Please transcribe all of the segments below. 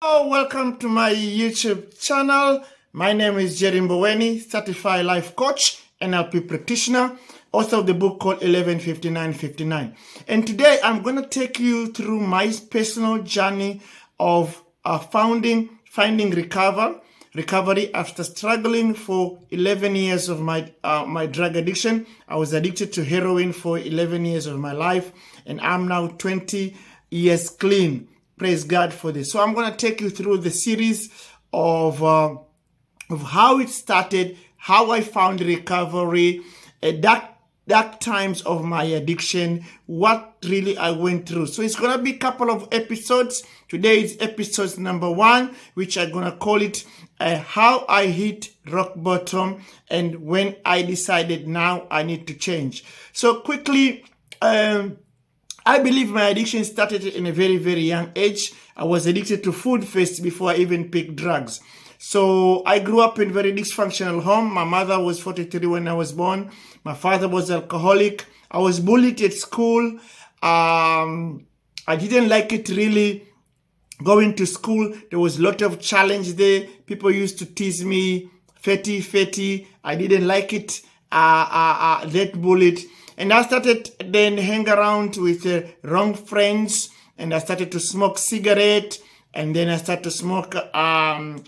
Welcome to my YouTube channel. My name is Jerry Mboweni, certified life coach, NLP practitioner, author of the book called 11:59:59. And today I'm going to take you through my personal journey of finding recovery after struggling for 11 years of my drug addiction. I was addicted to heroin for 11 years of my life, and I'm now 20 years clean. Praise God for this. So I'm going to take you through the series of how it started, how I found recovery, dark times of my addiction, what really I went through. So it's going to be a couple of episodes. Today is episode number 1, which I'm going to call it how I hit rock bottom and when I decided now I need to change. So quickly, I believe my addiction started in a very, very young age. I was addicted to food first before I even picked drugs. So I grew up in a very dysfunctional home. My mother was 43 when I was born. My father was alcoholic. I was bullied at school. I didn't like it really. Going to school, there was a lot of challenge there. People used to tease me, fatty. I didn't like it. That bullied. And I started then hang around with wrong friends, and I started to smoke cigarette, and then I started to smoke dacha,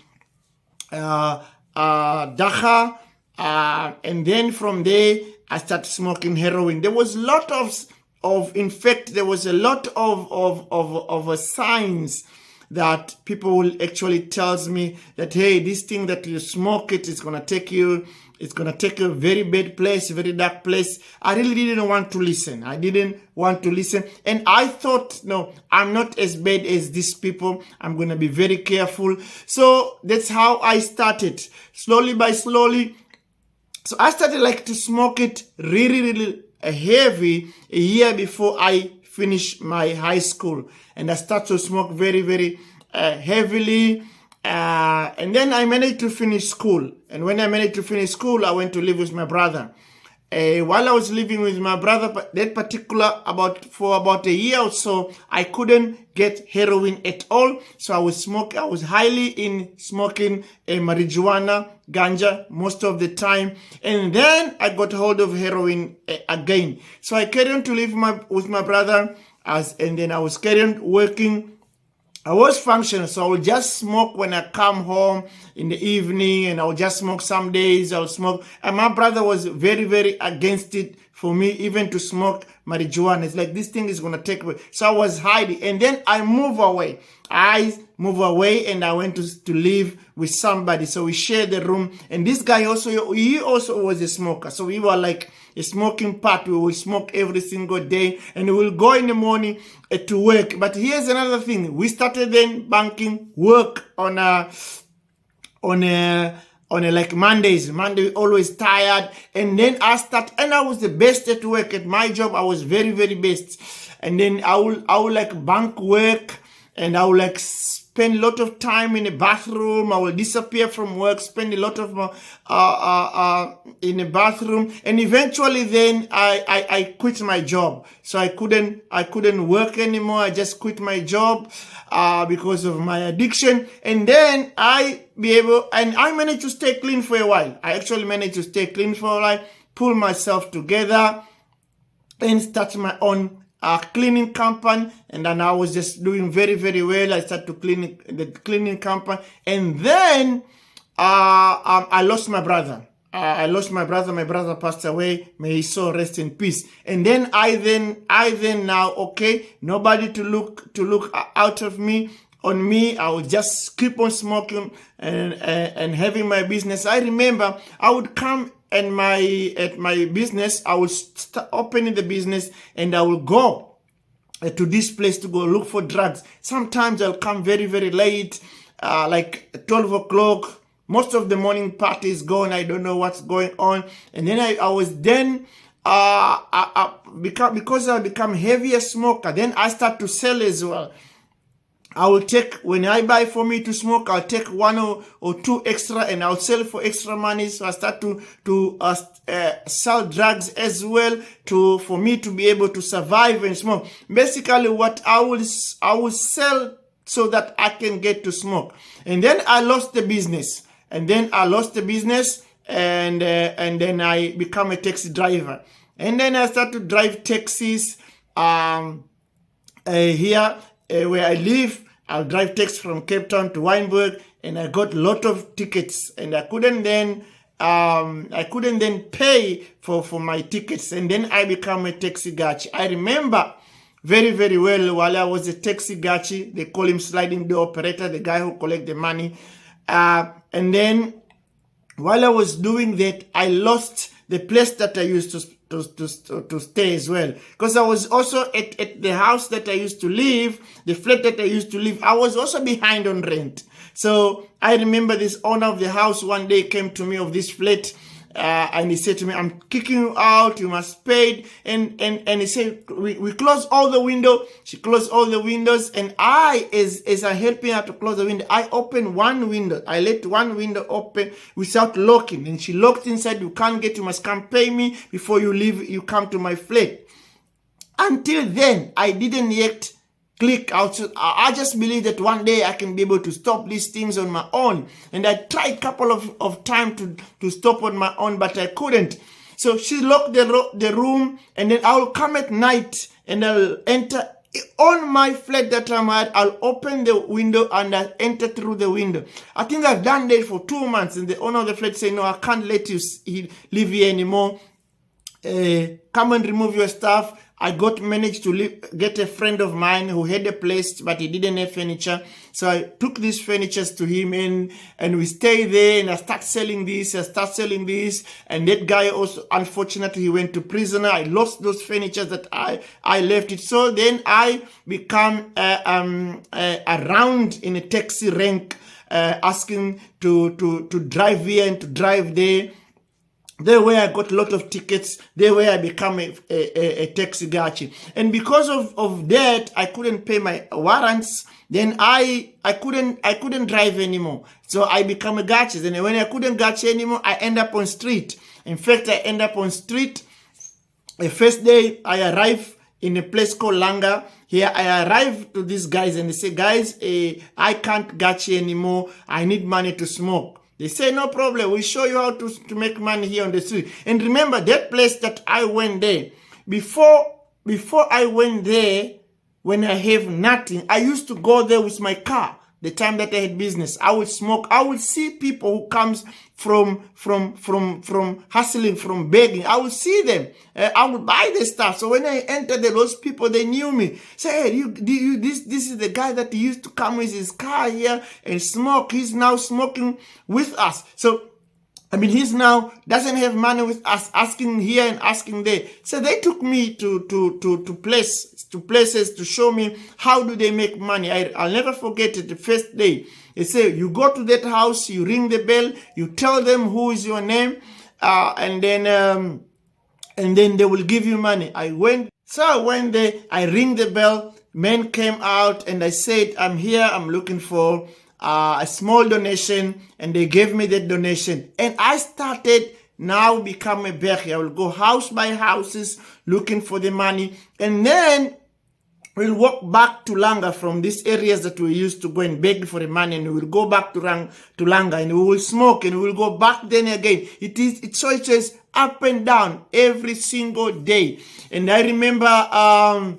and then from there I started smoking heroin. There was a lot in fact, there was a lot of signs that people will actually tells me that, hey, this thing that you smoke it's going to take you a very bad place, very dark place. I really didn't want to listen. And I thought, no, I'm not as bad as these people. I'm going to be very careful. So that's how I started, slowly by slowly. So I started to smoke it really heavy a year before I finished my high school. And I started to smoke very, very heavily. And then I managed to finish school. And when I managed to finish school, I went to live with my brother. While I was living with my brother, for about a year or so, I couldn't get heroin at all. So I was highly in smoking marijuana, ganja most of the time. And then I got hold of heroin again. So I carried on to live with my brother, and then I was carrying on working. I was functional, so I would just smoke when I come home in the evening, and I would just smoke some days. I would smoke. And my brother was very, very against it for me, even to smoke marijuana. It's like, this thing is going to take away. So I was hiding. And then I moved away. And I went to live with somebody. So we shared the room. And this guy he also was a smoker. So we were like a smoking part. We will smoke every single day. And we will go in the morning to work. But here's another thing. We started then banking work on like Mondays. Monday always tired. And then and I was the best at work. At my job, I was very, very best. And then I will like bank work, and I will like spend a lot of time in the bathroom. I will disappear from work, spend a lot of in the bathroom, and eventually then I quit my job. So I couldn't work anymore. I just quit my job because of my addiction. And then I managed to stay clean for a while. I actually managed to stay clean for a while, pull myself together, and start my own cleaning company. And then I was just doing very, very well. I started to clean the cleaning company, and then I lost my brother. My brother passed away. May his soul rest in peace. And then I now, okay, nobody to look out of me. On me, I would just keep on smoking and having my business. I remember I would come at my business. I would start opening the business, and I will go to this place to go look for drugs. Sometimes I'll come very, very late, like 12 o'clock. Most of the morning party is gone. I don't know what's going on. And then I was then, because I become heavier smoker, then I start to sell as well. I will take, when I buy for me to smoke, I'll take 1 or 2 extra, and I'll sell for extra money. So I start to sell drugs as well for me to be able to survive and smoke. Basically, what I will sell so that I can get to smoke. And then I lost the business. And then then I become a taxi driver. And then I started to drive taxis here where I live. I'll drive taxi from Cape Town to Wynberg, and I got a lot of tickets, and I couldn't then pay for my tickets, and then I become a taxi gachi. I remember very, very well while I was a taxi gachi, they call him sliding door operator, the guy who collect the money. And then while I was doing that, I lost the place that I used to stay as well. Because I was also at the house that I used to live, the flat that I used to live, I was also behind on rent. So I remember this owner of the house one day came to me of this flat, and he said to me, I'm kicking you out, you must pay. And he said, we close all the windows. She closed all the windows, and I, as I helping her to close the window, I opened one window. I let one window open without locking, and she locked inside. You can't get, you must come pay me before you leave, you come to my flat. Until then, I didn't yet click out. I just believe that one day I can be able to stop these things on my own. And I tried a couple of times to stop on my own, but I couldn't. So she locked the room, and then I'll come at night and I'll enter on my flat that I'm at. I'll open the window and I'll enter through the window. I think I've done that for 2 months, and the owner of the flat said, no, I can't let you live here anymore. Come and remove your stuff. I managed to get a friend of mine who had a place, but he didn't have furniture. So I took these furnitures to him, and we stayed there, and I start selling this. And that guy also, unfortunately, he went to prison. I lost those furnitures that I left it. So then I become around in a taxi rank, asking to drive here and to drive there. There where I got a lot of tickets. There where I become a taxi gachi. And because of that, I couldn't pay my warrants. Then I couldn't drive anymore. So I become a gachi. Then when I couldn't gachi anymore, I end up on street. In fact, I end up on street. The first day I arrive in a place called Langa. Here I arrive to these guys, and they say, guys, I can't gachi anymore. I need money to smoke. They say, no problem, we'll show you how to make money here on the street. And remember, that place that I went there, before I went there, when I have nothing, I used to go there with my car. The time that I had business, I would smoke. I would see people who comes from hustling, from begging. I would see them. I would buy the stuff. So when I entered there, those people, they knew me. Say, hey, this is the guy that used to come with his car here and smoke. He's now smoking with us. So I mean, he's now doesn't have money with us, asking here and asking there. So they took me to places to show me how do they make money. I'll never forget it. The first day, they say you go to that house, you ring the bell, you tell them who is your name, and then they will give you money. I went there, I ring the bell. Men came out, and I said, I'm here. I'm looking for a small donation, and they gave me that donation, and I started now become a beggar. I will go house by houses looking for the money, and then we'll walk back to Langa from these areas that we used to go and beg for the money, and we'll go back to Langa, and we will smoke, and we'll go back then again. It says up and down every single day. And I remember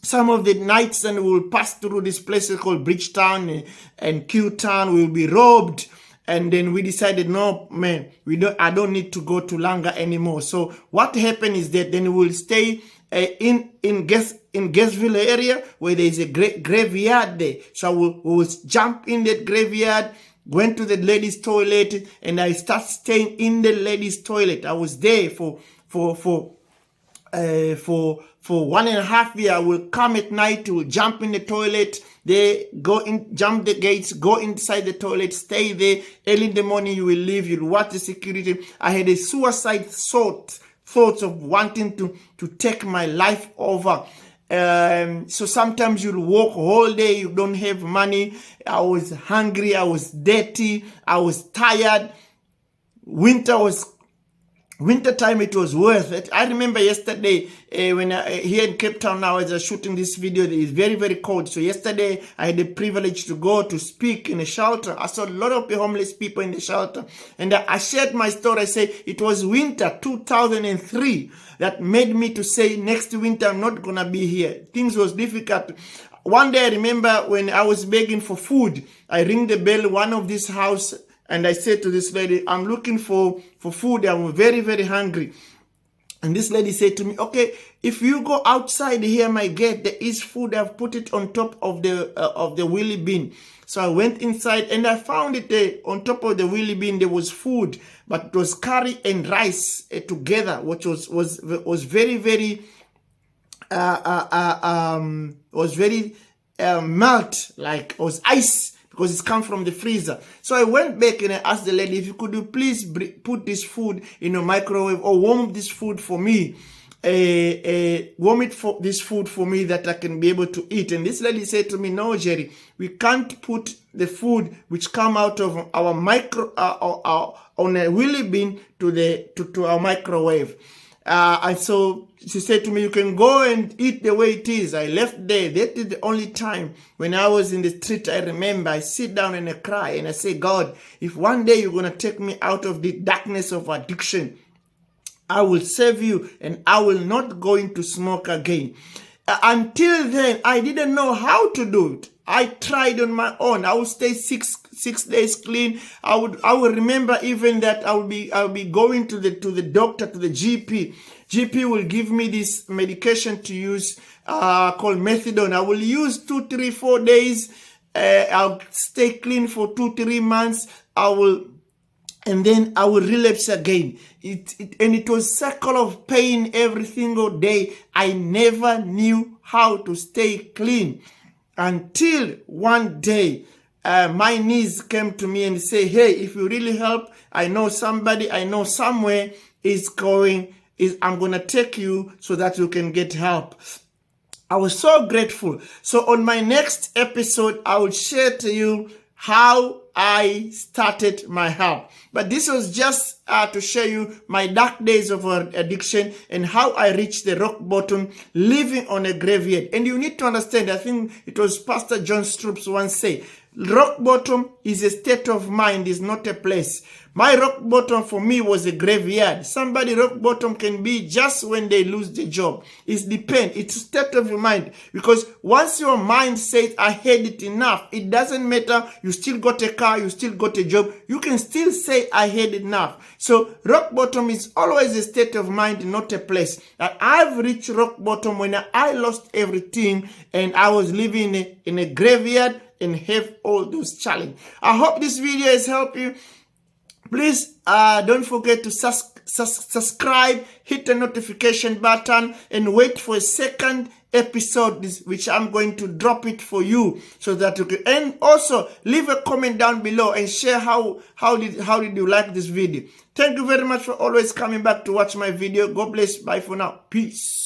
some of the nights, and we will pass through this place called Bridgetown and Q Town. We will be robbed, and then we decided, no, man, I don't need to go to Langa anymore. So what happened is that then we will stay in Guestville area where there is a graveyard there. So we will jump in that graveyard, went to the ladies' toilet, and I start staying in the ladies' toilet. I was there for 1.5 years. I will come at night, will jump in the toilet, they go in, jump the gates, go inside the toilet, stay there. Early in the morning, you will leave, you'll watch the security. I had a suicide thoughts of wanting to take my life over. So sometimes you'll walk whole day, you don't have money. I was hungry, I was dirty, I was tired. Winter was winter time, it was worth it. I remember yesterday when here in Cape Town now, as I was shooting this video, it is very, very cold. So yesterday I had the privilege to go to speak in a shelter. I saw a lot of the homeless people in the shelter, and I shared my story. I say it was winter 2003 that made me to say next winter I'm not gonna be here. Things was difficult. One day I remember when I was begging for food, I ring the bell one of this house, and I said to this lady, I'm looking for food. I'm very, very hungry. And this lady said to me, okay, if you go outside here, my gate, there is food. I've put it on top of the wheelie bin. So I went inside and I found it there on top of the wheelie bin. There was food, but it was curry and rice together, which was very, very melt, like it was ice, because it's come from the freezer. So I went back and I asked the lady, if you could please put this food in a microwave or warm this food for me, this food for me that I can be able to eat. And this lady said to me, no, Jerry, we can't put the food which come out of our on a wheelie bin to our microwave. And so she said to me, you can go and eat the way it is. I left there. That is the only time when I was in the street. I remember I sit down and I cry and I say, God, if one day you're going to take me out of the darkness of addiction, I will serve you and I will not go into smoke again. Until then, I didn't know how to do it. I tried on my own. I would stay six days clean. I would remember even that I'll be going to the doctor, to the GP. GP will give me this medication to use called methadone. I will use 2, 3, 4 days. I'll stay clean for 2-3 months. And then I will relapse again. It was a cycle of pain every single day. I never knew how to stay clean until one day my niece came to me and said, hey, if you really help, I know somebody, I know somewhere I'm going to take you so that you can get help. I was so grateful. So on my next episode, I will share to you how I started my help. But this was just to show you my dark days of addiction and how I reached the rock bottom, living on a graveyard. And you need to understand, I think it was Pastor John Stroups once said, rock bottom is a state of mind, is not a place. My rock bottom for me was a graveyard. Somebody rock bottom can be just when they lose the job. It depends. It's a state of your mind. Because once your mind says, I had it enough, it doesn't matter. You still got a car, you still got a job. You can still say, I had enough. So rock bottom is always a state of mind, not a place. I've reached rock bottom when I lost everything and I was living in a graveyard and have all those challenges. I hope this video has helped you. Please don't forget to subscribe, hit the notification button, and wait for a second episode, which I'm going to drop it for you so that you can. And also leave a comment down below and share how did you like this video. Thank you very much for always coming back to watch my video. God bless. Bye for now. Peace.